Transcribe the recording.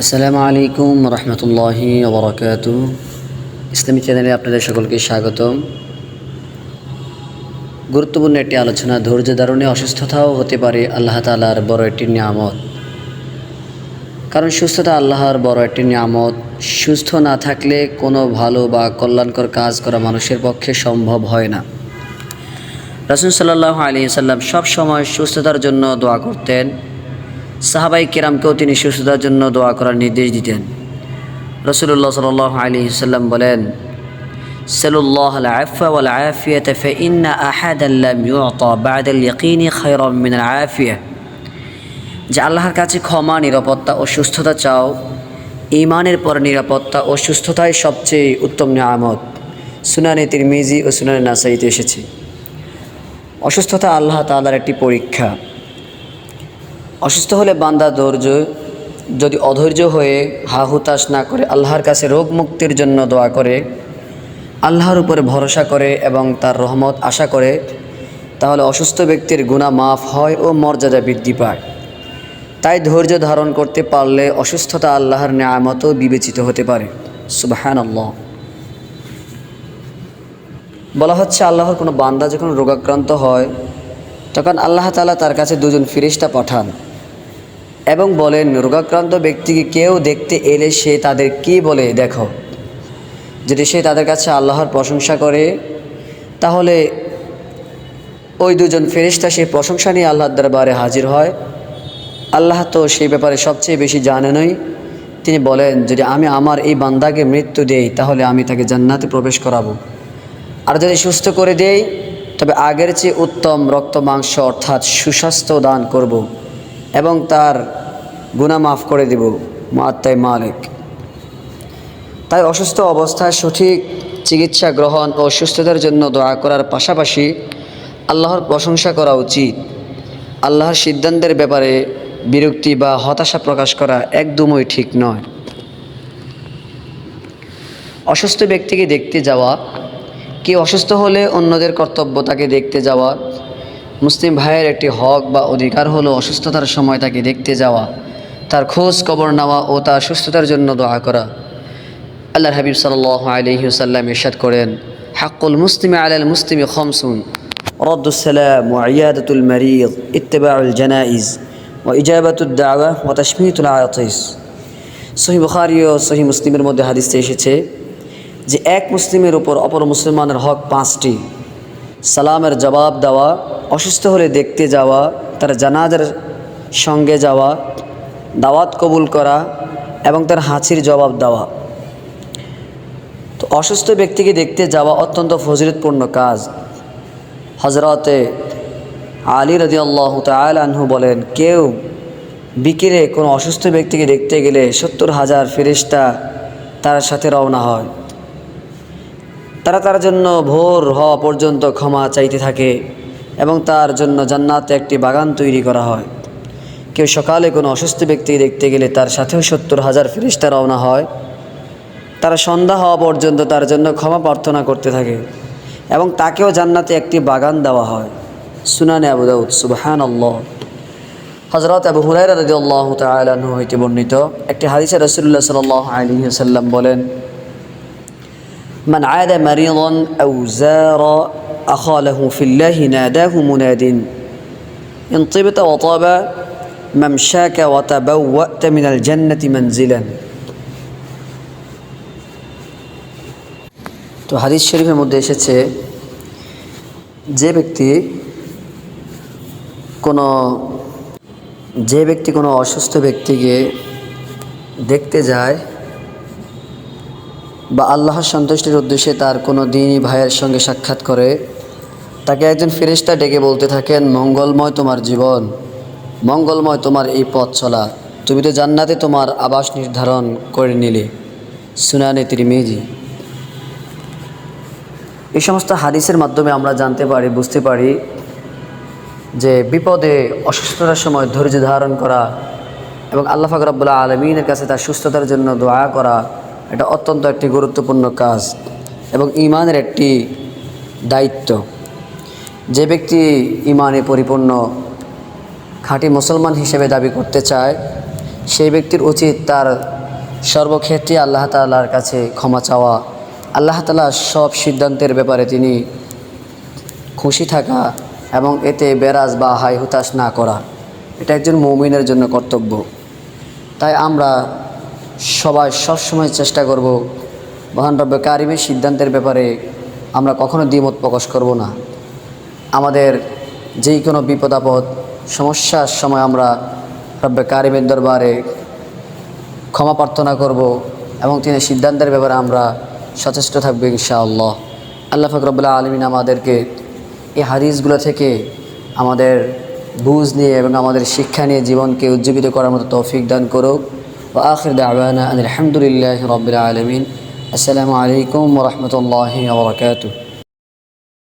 আসসালামু আলাইকুম রহমতুল্লাহি ওবরাকাতু। ইসলামী চ্যানেলে আপনাদের সকলকে স্বাগতম। গুরুত্বপূর্ণ একটি আলোচনা, ধৈর্য ধারণে অসুস্থতাও হতে পারে আল্লাহ তাআলার বড় একটি নিয়ামত। কারণ সুস্থতা আল্লাহর বড় একটি নিয়ামত। সুস্থ না থাকলে কোনো ভালো বা কল্যাণকর কাজ করা মানুষের পক্ষে সম্ভব হয় না। রাসূল সাল্লাল্লাহু আলাইহি সাল্লাম সব সময় সুস্থতার জন্য দোয়া করতেন। সাহাবাই কেরামকেও তিনি সুস্থতার জন্য দোয়া করার নির্দেশ দিতেন। রাসূলুল্লাহ সাল্লাল্লাহু আলাইহি সাল্লাম বলেন, সাল্লাল্লাহুল আফওয়া ওয়াল আফিয়াতা ফাইন্না আহাদান লাম ইউতা বা'দাল ইয়াকিনি খায়রাম মিনাল আফিয়া। যে আল্লাহর কাছে ক্ষমা, নিরাপত্তা ও সুস্থতা চাও। ঈমানের পর নিরাপত্তা ও সুস্থতাই সবচেয়ে উত্তম নিয়ামত। সুনানে তিরমিজি ও সুনানে নাসাইতে এসেছে। অসুস্থতা আল্লাহ তাআলার একটি পরীক্ষা। অসুস্থ হলে বান্দা যদি অধৈর্য হয়ে হুতাশ না করে আল্লাহর কাছে রোগ মুক্তির জন্য দোয়া করে, আল্লাহর উপরে ভরসা করে এবং তার রহমত আশা করে, তাহলে অসুস্থ ব্যক্তির গুনাহ মাফ হয় ও মর্যাদা বৃদ্ধি পায়। তাই ধৈর্য ধারণ করতে পারলে অসুস্থতা আল্লাহর নিয়ামতও বিবেচিত হতে পারে। সুবহানাল্লাহ। বলা হচ্ছে, আল্লাহর কোনো বান্দা যখন রোগাক্রান্ত হয় তখন আল্লাহ তাআলা তার কাছে দুজন ফেরেশতা পাঠান এবং বলেন, রোগাক্রান্ত ব্যক্তিকে কেউ দেখতে এলে সে তাদের কি বলে দেখো। যদি সে তাদের কাছে আল্লাহর প্রশংসা করে, তাহলে ওই দুজন ফেরেশতা সেই প্রশংসা নিয়ে আল্লাহর দরবারে হাজির হয়। আল্লাহ তো সেই ব্যাপারে সবচেয়ে বেশি জানেনই। তিনি বলেন, যদি আমি আমার এই বান্দাকে মৃত্যু দেই তাহলে আমি তাকে জান্নাতে প্রবেশ করাবো, আর যদি সুস্থ করে দেই তবে আগের চেয়ে উত্তম রক্ত মাংস অর্থাৎ সুস্বাস্থ্য দান করব এবং তার গুনাহ মাফ করে দেব। মুআত্তায়ে মালিক। তাই অসুস্থ অবস্থায় সঠিক চিকিৎসা গ্রহণ ও সুস্থতার জন্য দোয়া করার পাশাপাশি আল্লাহর প্রশংসা করা উচিত। আল্লাহর সিদ্ধান্তের ব্যাপারে বিরক্তি বা হতাশা প্রকাশ করা একদমই ঠিক নয়। অসুস্থ ব্যক্তিকে দেখতে যাওয়া। কেউ অসুস্থ হলে অন্যদের কর্তব্য তাকে দেখতে যাওয়া। মুসলিম ভাইয়ের একটি হক বা অধিকার হলো অসুস্থতার সময় তাকে দেখতে যাওয়া, তার খোঁজ খবর নেওয়া ও তার সুস্থতার জন্য দোয়া করা। আল্লাহর হাবিব সাল্লাল্লাহু আলাইহি ওয়াসাল্লাম ইরশাদ করেন, হাক্কুল মুসলিমি আলাল মুসলিমি খামসুন, রাদ্দুস সালাম ওয়া ইয়াদাতুল মারিদ, ইত্তিবাউল জানাইজ ওয়া ইজাবাতুদ দাওয়া ওয়া তাশমিতুল আতিস। সহিহ বুখারী ও সহিহ মুসলিমের মধ্যে হাদিসে এসেছে যে এক মুসলিমের উপর অপর মুসলমানের হক 5টি। সালামের জবাব দেওয়া, অসুস্থ হলে দেখতে যাওয়া, তার জানাজার সঙ্গে যাওয়া, দাওয়াত কবুল করা এবং তার হাঁচির জবাব দেওয়া। তো অসুস্থ ব্যক্তিকে দেখতে যাওয়া অত্যন্ত ফজিলতপূর্ণ কাজ। হযরতে আলী রাদিয়াল্লাহু তাআলা আনহু বলেন, কেউ বিকেলে কোনো অসুস্থ ব্যক্তিকে দেখতে গেলে 70,000 ফেরেশতা তার সাথে রওনা হয়। তারা তার জন্য ভোর হওয়া পর্যন্ত ক্ষমা চাইতে থাকে এবং তার জন্য জান্নাতে একটি বাগান তৈরি করা হয়। কেউ সকালে কোনো অসুস্থ ব্যক্তিকে দেখতে গেলে তার সাথেও 70,000 ফেরেশতা রওনা হয়। তারা সন্ধ্যা হওয়া পর্যন্ত তার জন্য ক্ষমা প্রার্থনা করতে থাকে এবং তাকেও জান্নাতে একটি বাগান দেওয়া হয়। সুনানে আবু দাউদ। সুবহানাল্লাহ। হযরত আবু হুরায়রা রাদিয়াল্লাহু তাআলা আনহু হইতে বর্ণিত একটি হাদিসে রাসূলুল্লাহ সাল্লাল্লাহু আলাইহি ওয়াসাল্লাম বলেন, মান আদা মারিদান আও যারা আখা লাহু ফিল্লাহি নাদাহু মুনাদিন ইন তিবতা ওয়া তাবা মামশাকা ওয়া তাবাওয়াতা মিনাল জান্নাতি মানজিলান। তো হাদিস শরীফের মধ্যে এসেছে, যে ব্যক্তি কোনো অসুস্থ ব্যক্তিকে দেখতে যায় বা আল্লাহর সন্তুষ্টির উদ্দেশ্যে তার কোনো দ্বীনী ভাইয়ের সঙ্গে সাক্ষাৎ করে, তাকে একজন ফেরেশতা ডেকে বলতে থাকেন, মঙ্গলময় তোমার জীবন, মঙ্গলময় তোমার এই পথ চলা, তুমি তো জান্নাতে তোমার আবাস নির্ধারণ করে নিলে। সুনানে তিরমিজি। এই সমস্ত হাদিসের মাধ্যমে আমরা জানতে পারি, বুঝতে পারি যে বিপদে অসুস্থতার সময় ধৈর্য ধারণ করা এবং আল্লাহ পাক রব্বুল আলামিনের কাছে তার সুস্থতার জন্য দোয়া করা, এটা অত্যন্ত একটি গুরুত্বপূর্ণ কাজ এবং ঈমানের একটি দায়িত্ব। যে ব্যক্তি ঈমানে পরিপূর্ণ খাঁটি মুসলমান হিসেবে দাবি করতে চায়, সেই ব্যক্তির উচিত তার সর্বক্ষেত্রে আল্লাহ তাআলার কাছে ক্ষমা চাওয়া, আল্লাহ তাআলা সব সিদ্ধান্তের ব্যাপারে তিনি খুশি থাকা এবং এতে বেরাজ বা হাই হুতাশ না করা। এটা একজন মুমিনের জন্য কর্তব্য। তাই আমরা সবাই সবসময় চেষ্টা করব মহান রব্বে কারিমের সিদ্ধান্তের ব্যাপারে আমরা কখনো দ্বিমত প্রকাশ করব না। আমাদের যেই কোনো বিপদ আপদ সমস্যার সময় আমরা রব্বে কারিমের দরবারে ক্ষমা প্রার্থনা করব এবং তিনি সিদ্ধান্তের ব্যাপারে আমরা সচেষ্ট থাকবো ইনশাআল্লাহ। আল্লাহ পাক রব্বুল আলামিন আমাদেরকে এই হাদিসগুলো থেকে আমাদের বুঝ নিয়ে এবং আমাদের শিক্ষা নিয়ে জীবনকে উজ্জীবিত করার মতো তৌফিক দান করুক। ওয়া আখির দাওয়ানা আলহামদুলিল্লাহি রাব্বিল আলামিন। আসসালামু আলাইকুম ওয়া রাহমাতুল্লাহি ওয়া বারাকাতুহু।